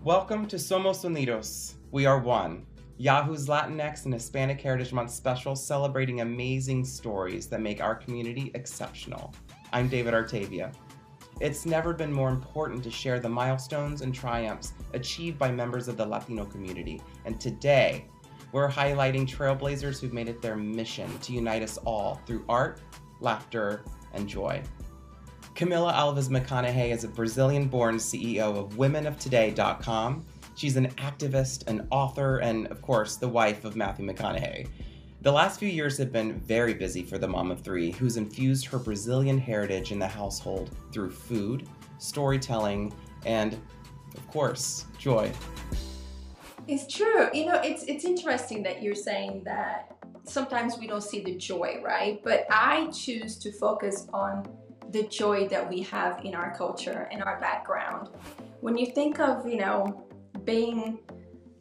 Welcome to Somos Unidos. We are one. Yahoo's Latinx and Hispanic Heritage Month special celebrating amazing stories that make our community exceptional. I'm David Artavia. It's never been more important to share the milestones and triumphs achieved by members of the Latino community. And today, we're highlighting trailblazers who've made it their mission to unite us all through art, laughter, and joy. Camila Alves McConaughey is a Brazilian-born CEO of WomenOfToday.com. She's an activist, an author, and of course, the wife of Matthew McConaughey. The last few years have been very busy for the mom of three, who's infused her Brazilian heritage in the household through food, storytelling, and, of course, joy. It's true. You know, it's interesting that you're saying that sometimes we don't see the joy, right? But I choose to focus on the joy that we have in our culture and our background. When you think of, being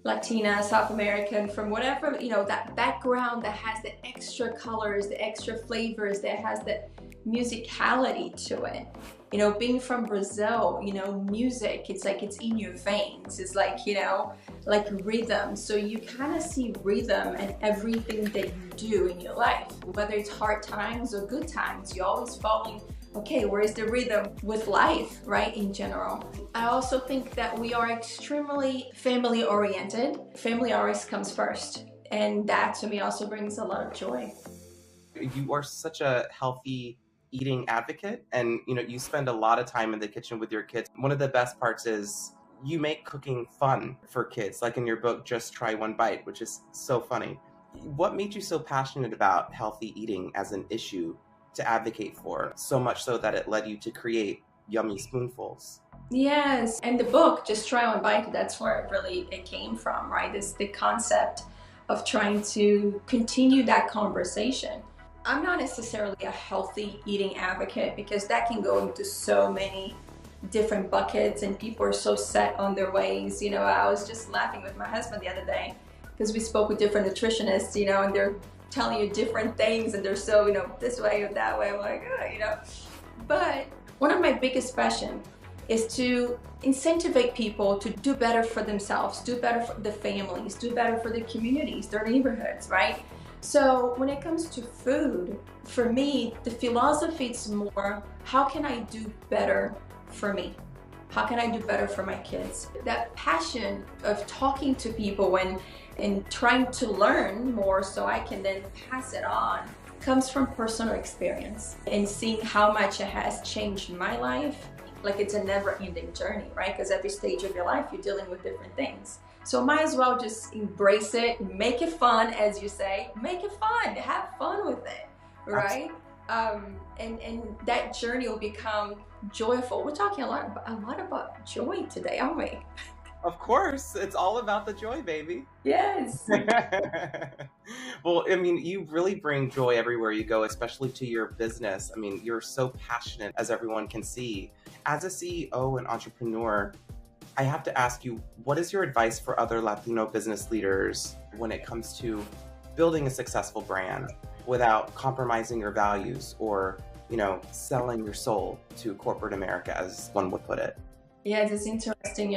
Latina, South American, from whatever, that background that has the extra colors, the extra flavors, that has the musicality to it. Being from Brazil, music, it's like it's in your veins. It's like, like rhythm. So you kind of see rhythm in everything that you do in your life. Whether it's hard times or good times, you're always following, okay, where's the rhythm with life, right, in general. I also think that we are extremely family oriented. Family always comes first. And that to me also brings a lot of joy. You are such a healthy eating advocate, and you spend a lot of time in the kitchen with your kids. One of the best parts is you make cooking fun for kids, like in your book Just Try One Bite, which is so funny. What made you so passionate about healthy eating as an issue to advocate for, so much so that it led you to create Yummy Spoonfuls? Yes, and the book Just Try One Bite, that's where it came from, right? It's the concept of trying to continue that conversation. I'm not necessarily a healthy eating advocate because that can go into so many different buckets and people are so set on their ways. I was just laughing with my husband the other day because we spoke with different nutritionists, and they're telling you different things and they're so, this way or that way. I'm like, But one of my biggest passion is to incentivize people to do better for themselves, do better for the families, do better for the communities, their neighborhoods, right? So when it comes to food, for me, the philosophy is more, how can I do better for me? How can I do better for my kids? That passion of talking to people and trying to learn more so I can then pass it on comes from personal experience and seeing how much it has changed my life. Like it's a never-ending journey, right? Because every stage of your life, you're dealing with different things. So might as well just embrace it, make it fun, as you say, make it fun, have fun with it, right? And that journey will become joyful. We're talking a lot about joy today, aren't we? Of course, it's all about the joy, baby. Yes. Well, you really bring joy everywhere you go, especially to your business. You're so passionate, as everyone can see. As a CEO and entrepreneur, I have to ask you, what is your advice for other Latino business leaders when it comes to building a successful brand without compromising your values or, selling your soul to corporate America, as one would put it? Yes, it's interesting,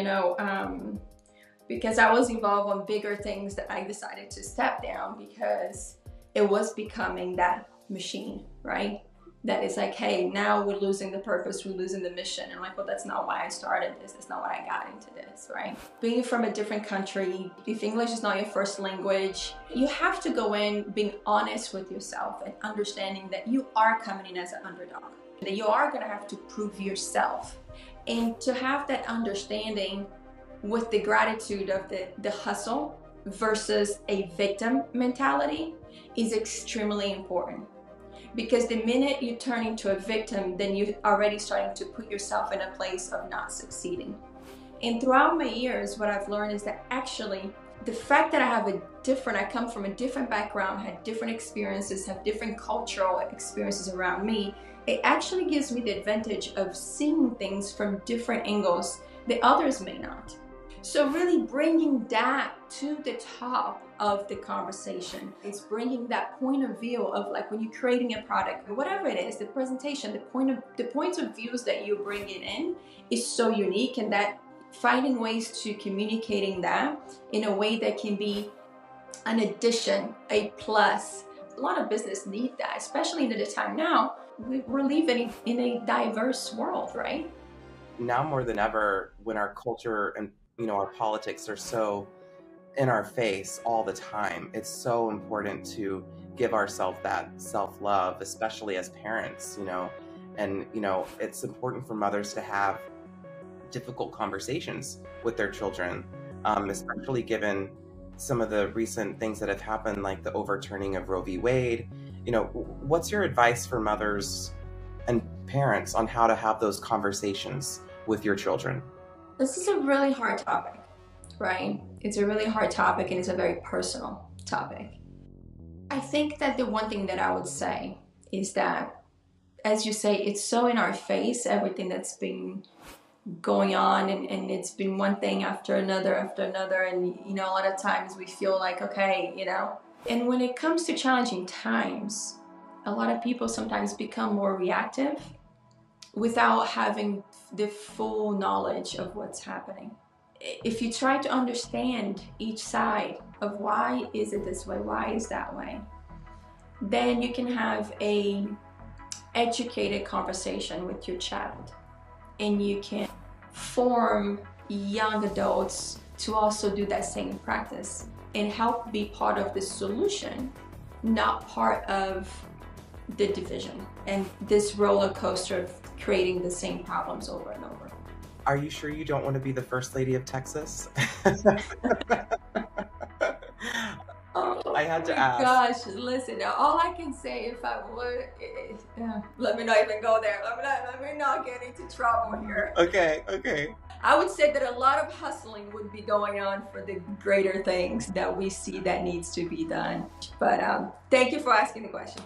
because I was involved on bigger things that I decided to step down because it was becoming that machine, right? That is like, hey, now we're losing the purpose, we're losing the mission. And I'm like, well, that's not why I started this. That's not why I got into this, right? Being from a different country, if English is not your first language, you have to go in being honest with yourself and understanding that you are coming in as an underdog, that you are going to have to prove yourself. And to have that understanding with the gratitude of the hustle versus a victim mentality is extremely important. Because the minute you turn into a victim, then you're already starting to put yourself in a place of not succeeding. And throughout my years, what I've learned is that actually the fact that I come from a different background, had different experiences, have different cultural experiences around me, it actually gives me the advantage of seeing things from different angles that others may not. So really bringing that to the top of the conversation is bringing that point of view of, like, when you're creating a product, whatever it is, the presentation, the points of views that you're bringing in is so unique, and that finding ways to communicating that in a way that can be an addition, a plus. A lot of business need that, especially in the time now. We're living in a diverse world, right? Now more than ever, when our culture and our politics are so in our face all the time, it's so important to give ourselves that self-love, especially as parents, and it's important for mothers to have difficult conversations with their children, especially given some of the recent things that have happened, like the overturning of Roe v. Wade. What's your advice for mothers and parents on how to have those conversations with your children? This is a really hard topic, right? It's a really hard topic, and it's a very personal topic. I think that the one thing that I would say is that, as you say, it's so in our face, everything that's been going on, and it's been one thing after another, and a lot of times we feel like, okay, and when it comes to challenging times, a lot of people sometimes become more reactive without having the full knowledge of what's happening. If you try to understand each side of why is it this way, why is that way, then you can have a educated conversation with your child, and you can form young adults to also do that same practice and help be part of the solution, not part of the division and this roller coaster of creating the same problems over and over. Are you sure you don't want to be the First Lady of Texas? I had to ask. Gosh, listen, all I can say, if I would, let me not even go there. Let me not get into trouble here. Okay. I would say that a lot of hustling would be going on for the greater things that we see that needs to be done. But thank you for asking the question.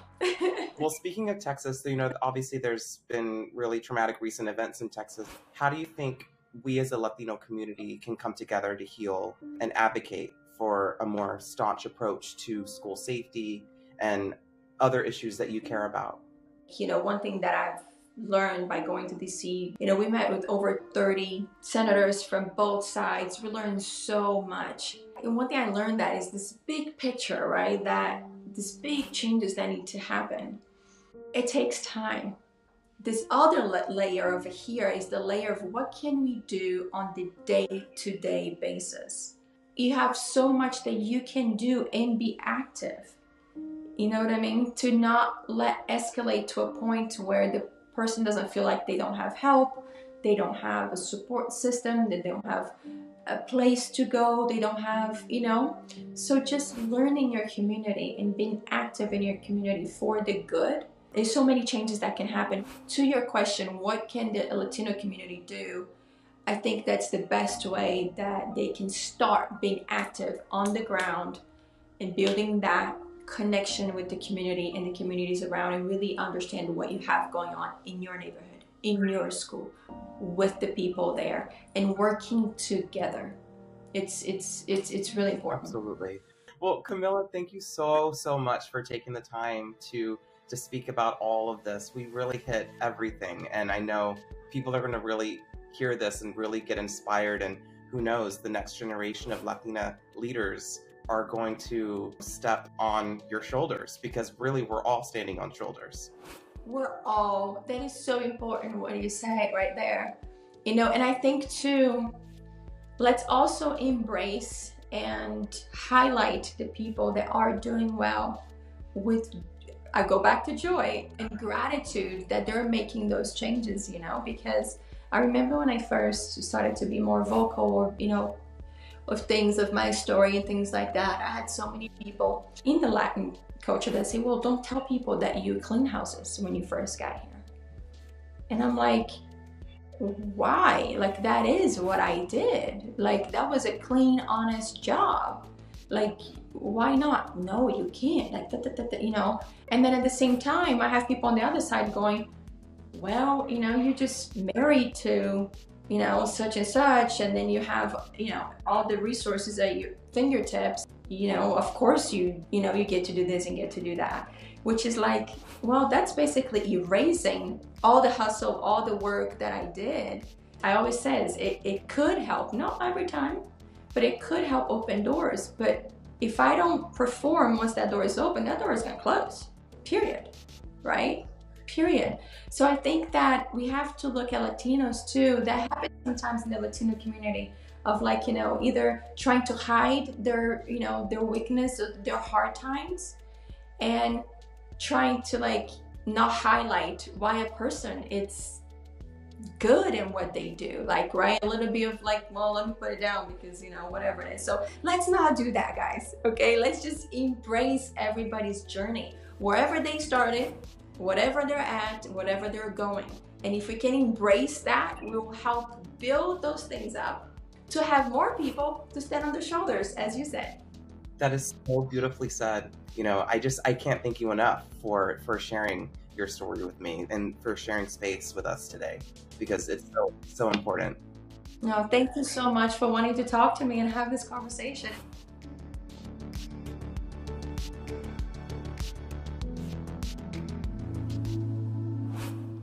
Well, speaking of Texas, obviously there's been really traumatic recent events in Texas. How do you think we as a Latino community can come together to heal and advocate for a more staunch approach to school safety and other issues that you care about? One thing that I've learned by going to DC, we met with over 30 senators from both sides. We learned so much. And one thing I learned that is this big picture, right? That these big changes that need to happen, it takes time. This other layer over here is the layer of what can we do on the day-to-day basis. You have so much that you can do and be active. You know what I mean? To not let escalate to a point where the person doesn't feel like they don't have help, they don't have a support system, they don't have a place to go, they don't have, So just learning your community and being active in your community for the good. There's so many changes that can happen. To your question, what can the Latino community do? I think that's the best way that they can start being active on the ground and building that connection with the community and the communities around, and really understand what you have going on in your neighborhood, in your school, with the people there, and working together. It's really important. Absolutely. Well, Camila, thank you so much for taking the time to speak about all of this. We really hit everything, and I know people are going to really hear this and really get inspired, and who knows, the next generation of Latina leaders are going to step on your shoulders, because really we're all standing on shoulders. That is so important what you say right there. And I think too, let's also embrace and highlight the people that are doing well I go back to joy and gratitude that they're making those changes, because I remember when I first started to be more vocal, of things, of my story and things like that, I had so many people in the Latin culture that say, well, don't tell people that you clean houses when you first got here. And I'm like, why? Like, that is what I did. Like, that was a clean, honest job. Like, why not? No, you can't. Like, And then at the same time, I have people on the other side going, well, you're just married to, such and such, and then you have, all the resources at your fingertips. Of course you get to do this and get to do that, which is like, well, that's basically erasing all the hustle, all the work that I did. I always says it could help, not every time, but it could help open doors. But if I don't perform once that door is open, that door is gonna close, period, right? Period. So I think that we have to look at Latinos too. That happens sometimes in the Latino community of like, either trying to hide their, their weakness or their hard times, and trying to like not highlight why a person it's good in what they do, like, right, a little bit of like, well, let me put it down because whatever it is. So let's not do that, guys. Okay, let's just embrace everybody's journey, wherever they started, whatever they're at, whatever they're going. And if we can embrace that, we'll help build those things up to have more people to stand on their shoulders, as you said. That is so beautifully said. I can't thank you enough for sharing your story with me and for sharing space with us today, because it's so important. No, thank you so much for wanting to talk to me and have this conversation.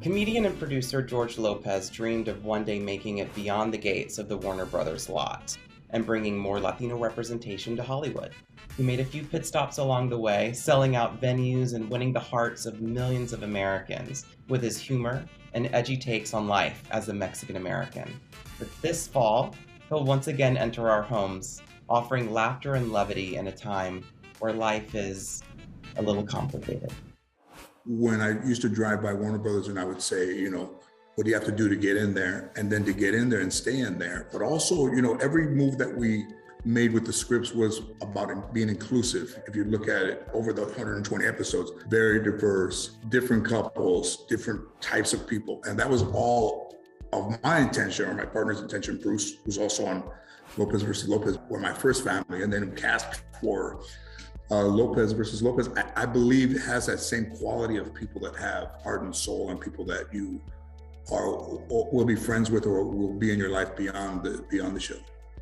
Comedian and producer George Lopez dreamed of one day making it beyond the gates of the Warner Brothers lot and bringing more Latino representation to Hollywood. He made a few pit stops along the way, selling out venues and winning the hearts of millions of Americans with his humor and edgy takes on life as a Mexican American. But this fall, he'll once again enter our homes, offering laughter and levity in a time where life is a little complicated. When I used to drive by Warner Brothers and I would say, what do you have to do to get in there? And then to get in there and stay in there. But also, every move that we made with the scripts was about being inclusive. If you look at it over the 120 episodes, very diverse, different couples, different types of people. And that was all of my intention, or my partner's intention. Bruce, who's also on Lopez versus Lopez, were my first family, and then cast for Lopez versus Lopez, I believe it has that same quality of people that have heart and soul, and people that you will be friends with or will be in your life beyond the show.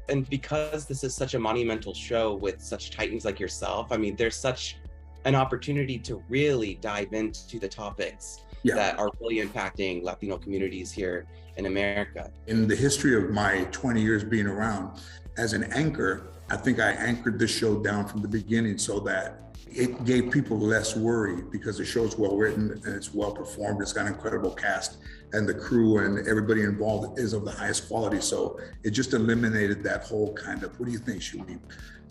And because this is such a monumental show with such titans like yourself, I mean, there's such an opportunity to really dive into the topics that are really impacting Latino communities here in America. In the history of my 20 years being around, as an anchor, I think I anchored this show down from the beginning so that it gave people less worry, because the show's well written and it's well performed. It's got an incredible cast, and the crew and everybody involved is of the highest quality. So it just eliminated that whole kind of, what do you think, should we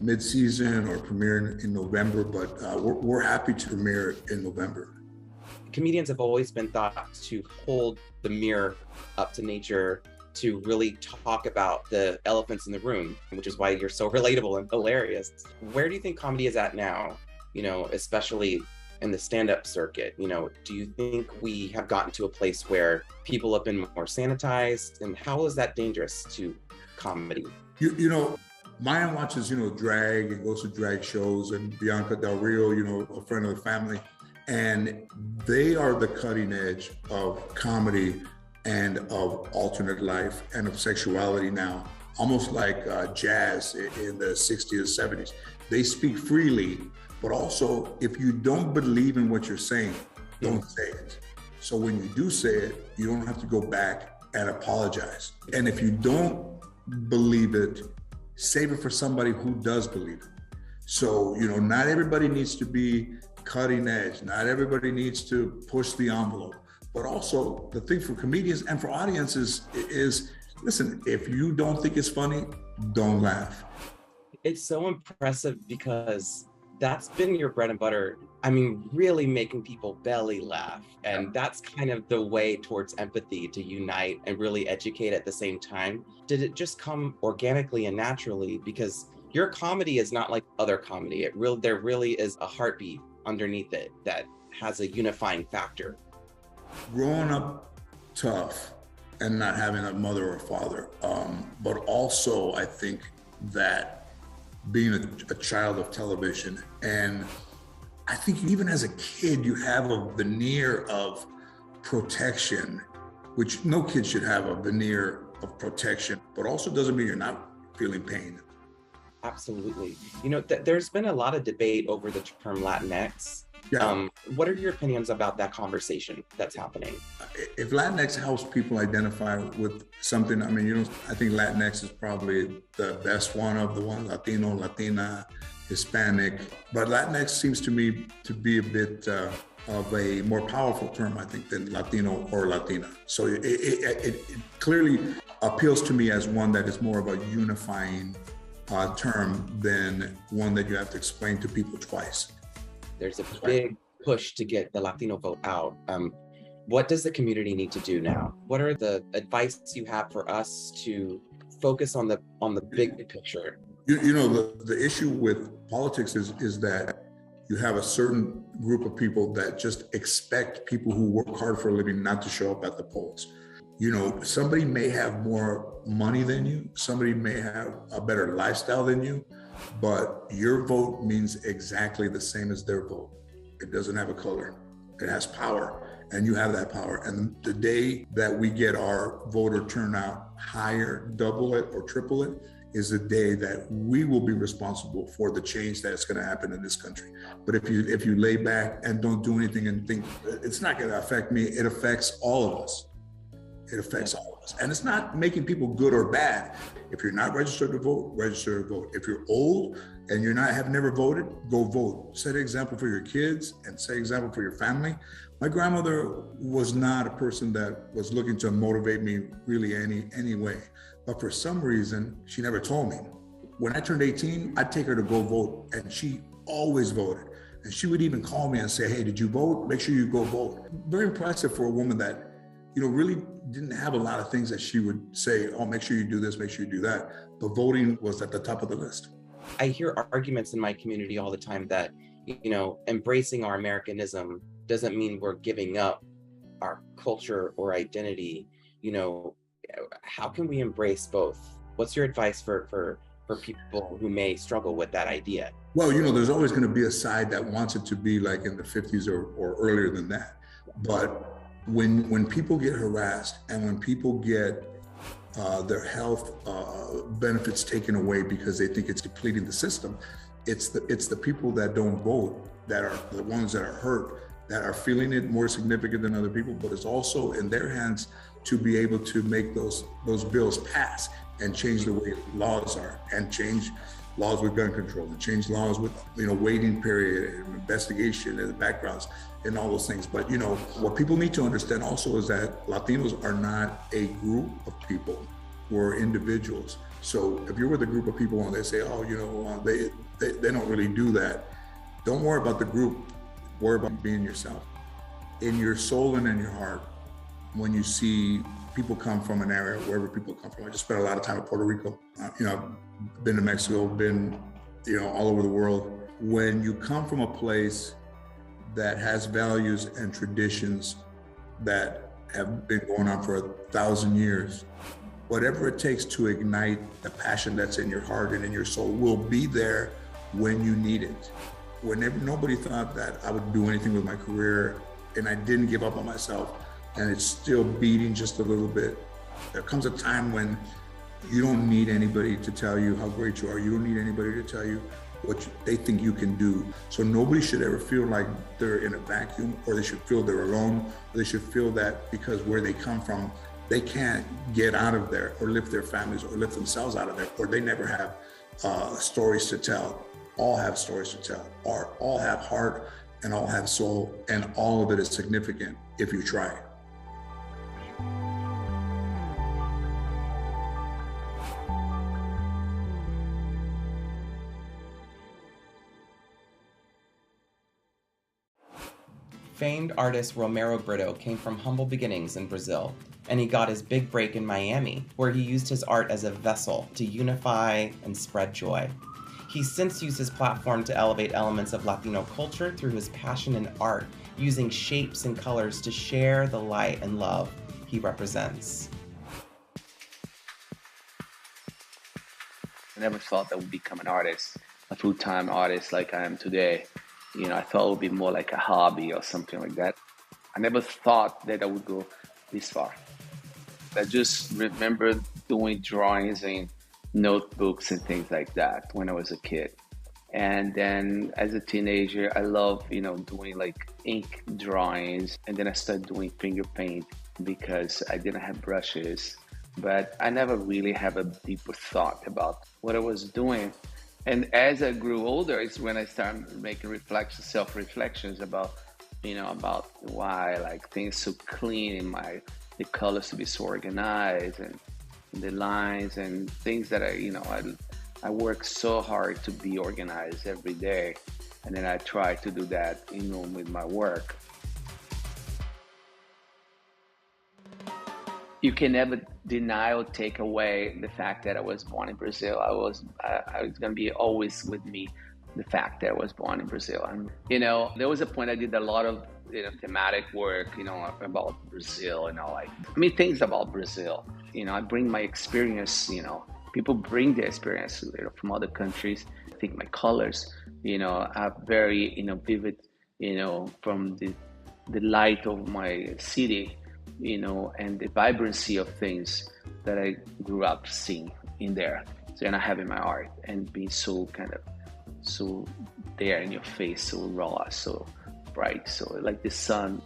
mid-season or premiere in November? But we're happy to premiere in November. Comedians have always been thought to hold the mirror up to nature, to really talk about the elephants in the room, which is why you're so relatable and hilarious. Where do you think comedy is at now, especially in the stand-up circuit? Do you think we have gotten to a place where people have been more sanitized, and how is that dangerous to comedy? Maya watches, drag and goes to drag shows, and Bianca Del Rio, a friend of the family, and they are the cutting edge of comedy and of alternate life and of sexuality now, almost like jazz in the 60s, 70s. They speak freely, but also if you don't believe in what you're saying, don't say it. So when you do say it, you don't have to go back and apologize. And if you don't believe it, save it for somebody who does believe it. So, not everybody needs to be cutting edge. Not everybody needs to push the envelope. But also the thing for comedians and for audiences is, listen, if you don't think it's funny, don't laugh. It's so impressive because that's been your bread and butter. I mean, really making people belly laugh. And that's kind of the way towards empathy, to unite and really educate at the same time. Did it just come organically and naturally? Because your comedy is not like other comedy. There really is a heartbeat underneath it that has a unifying factor. Growing up tough and not having a mother or father, but also I think that being a child of television, and I think even as a kid you have a veneer of protection, which no kid should have, a veneer of protection, but also doesn't mean you're not feeling pain. Absolutely. There's been a lot of debate over the term Latinx Yeah. What are your opinions about that conversation that's happening? If Latinx helps people identify with something, I mean, I think Latinx is probably the best one of the ones, Latino, Latina, Hispanic, but Latinx seems to me to be a bit of a more powerful term, I think, than Latino or Latina. So it clearly appeals to me as one that is more of a unifying term than one that you have to explain to people twice. There's a big push to get the Latino vote out. What does the community need to do now? What are the advice you have for us to focus on the big picture? The issue with politics is that you have a certain group of people that just expect people who work hard for a living not to show up at the polls. Somebody may have more money than you, somebody may have a better lifestyle than you, but your vote means exactly the same as their vote. It doesn't have a color. It has power, and you have that power. And the day that we get our voter turnout higher, double it or triple it, is the day that we will be responsible for the change that's going to happen in this country. But if you lay back and don't do anything and think it's not going to affect me, it affects all of us. It affects all of us. And it's not making people good or bad. If you're not registered to vote, register to vote. If you're old and have never voted, go vote. Set an example for your kids and set an example for your family. My grandmother was not a person that was looking to motivate me really any way. But for some reason, she never told me. When I turned 18, I'd take her to go vote, and she always voted. And she would even call me and say, hey, did you vote? Make sure you go vote. Very impressive for a woman that really didn't have a lot of things that she would say, oh, make sure you do this, make sure you do that. But voting was at the top of the list. I hear arguments in my community all the time that, embracing our Americanism doesn't mean we're giving up our culture or identity. How can we embrace both? What's your advice for people who may struggle with that idea? Well, there's always going to be a side that wants it to be like in the 50s or earlier than that. But when people get harassed and when people get their health benefits taken away because they think it's depleting the system, it's the people that don't vote that are the ones that are hurt, that are feeling it more significant than other people. But it's also in their hands to be able to make those bills pass and change the way laws are, and change laws with gun control, and change laws with waiting period and investigation and backgrounds and all those things. But what people need to understand also is that Latinos are not a group of people, we're individuals. So if you're with a group of people and they say, oh, they don't really do that, don't worry about the group, worry about being yourself. In your soul and in your heart, when you see people come from an area, wherever people come from. I just spent a lot of time in Puerto Rico. I've been to Mexico, been, all over the world. When you come from a place that has values and traditions that have been going on for 1,000 years, whatever it takes to ignite the passion that's in your heart and in your soul will be there when you need it. Whenever nobody thought that I would do anything with my career, and I didn't give up on myself, and it's still beating just a little bit. There comes a time when you don't need anybody to tell you how great you are. You don't need anybody to tell you what they think you can do. So nobody should ever feel like they're in a vacuum, or they should feel they're alone, or they should feel that because where they come from, they can't get out of there or lift their families or lift themselves out of there, or they never have stories to tell. All have stories to tell, or all have heart and all have soul, and all of it is significant if you try. Famed artist Romero Britto came from humble beginnings in Brazil, and he got his big break in Miami, where he used his art as a vessel to unify and spread joy. He's since used his platform to elevate elements of Latino culture through his passion in art, using shapes and colors to share the light and love he represents. I never thought I would become an artist, a full-time artist like I am today. I thought it would be more like a hobby or something like that. I never thought that I would go this far. I just remember doing drawings in notebooks and things like that when I was a kid. And then as a teenager, I love, doing like ink drawings. And then I started doing finger paint because I didn't have brushes. But I never really have a deeper thought about what I was doing. And as I grew older, it's when I started making self-reflections about, about why like things so clean in the colors to be so organized and the lines and things that I work so hard to be organized every day. And then I try to do that, with my work. You can never deny or take away the fact that I was born in Brazil. I was going to be always with me, the fact that I was born in Brazil. And, there was a point I did a lot of, thematic work, about Brazil, things about Brazil. I bring my experience, people bring their experience, from other countries. I think my colors, are very, vivid, from the light of my city, and the vibrancy of things that I grew up seeing in there. So, and I have in my art, and being so there in your face, so raw, so bright, so like the sun.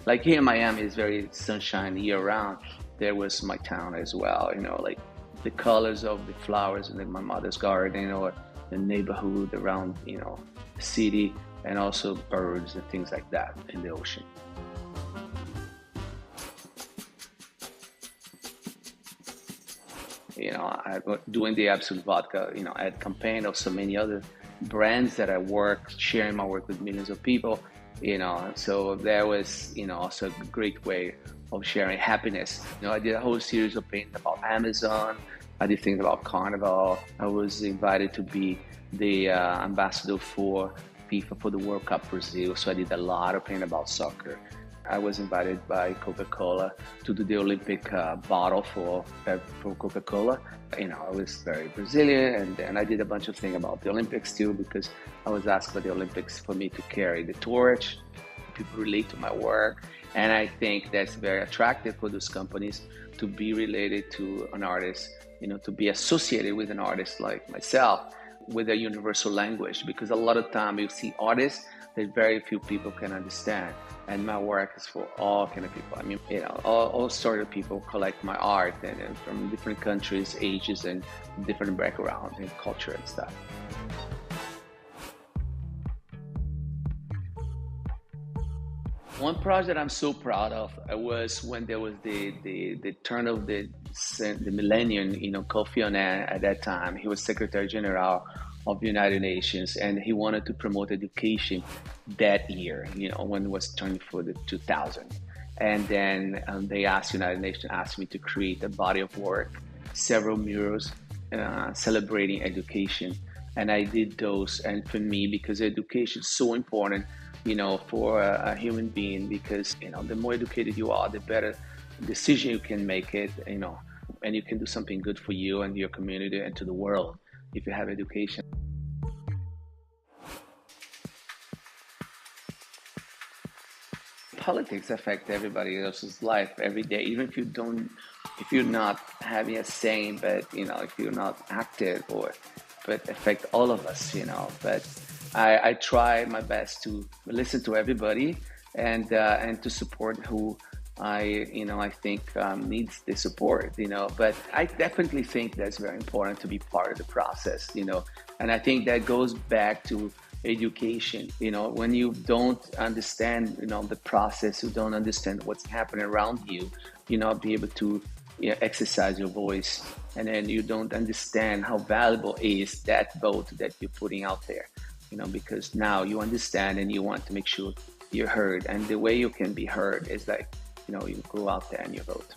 Like here in Miami is very sunshine year round. There was my town as well, like the colors of the flowers in my mother's garden, or the neighborhood around, the city, and also birds and things like that in the ocean. I'm doing the Absolute Vodka, ad campaign of so many other brands that I work, sharing my work with millions of people, so that was, also a great way of sharing happiness. I did a whole series of paintings about Amazon. I did things about Carnival. I was invited to be the ambassador for FIFA for the World Cup Brazil, so I did a lot of painting about soccer. I was invited by Coca-Cola to do the Olympic bottle for Coca-Cola. I was very Brazilian, and I did a bunch of things about the Olympics too, because I was asked by the Olympics for me to carry the torch. People relate to my work, and I think that's very attractive for those companies to be related to an artist, to be associated with an artist like myself with a universal language, because a lot of time you see artists that very few people can understand. And my work is for all kind of people. All sort of people collect my art, and from different countries, ages, and different backgrounds and culture and stuff. One project I'm so proud of was when there was the turn of the millennium. Kofi Annan at that time, he was Secretary General of the United Nations, and he wanted to promote education that year, when it was turning for the 2000. And then the United Nations asked me to create a body of work, several murals celebrating education. And I did those. And for me, because education is so important, for a human being, because, the more educated you are, the better decision you can make it, and you can do something good for you and your community and to the world if you have education. Politics affect everybody else's life every day, even if you're not having a saying, but if you're not active, but affect all of us, but I try my best to listen to everybody and to support who I think needs the support, but I definitely think that's very important to be part of the process, and I think that goes back to education. When you don't understand, the process, you don't understand what's happening around you, be able to exercise your voice, and then you don't understand how valuable is that vote that you're putting out there, because now you understand and you want to make sure you're heard, and the way you can be heard is like, you go out there and you vote.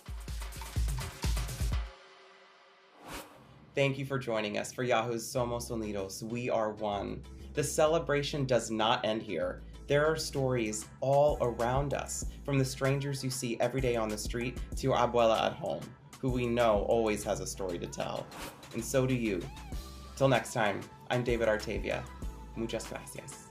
Thank you for joining us for Yahoo's Somos Unidos, We Are One. The celebration does not end here. There are stories all around us, from the strangers you see every day on the street to your abuela at home, who we know always has a story to tell. And so do you. Till next time, I'm David Artavia. Muchas gracias.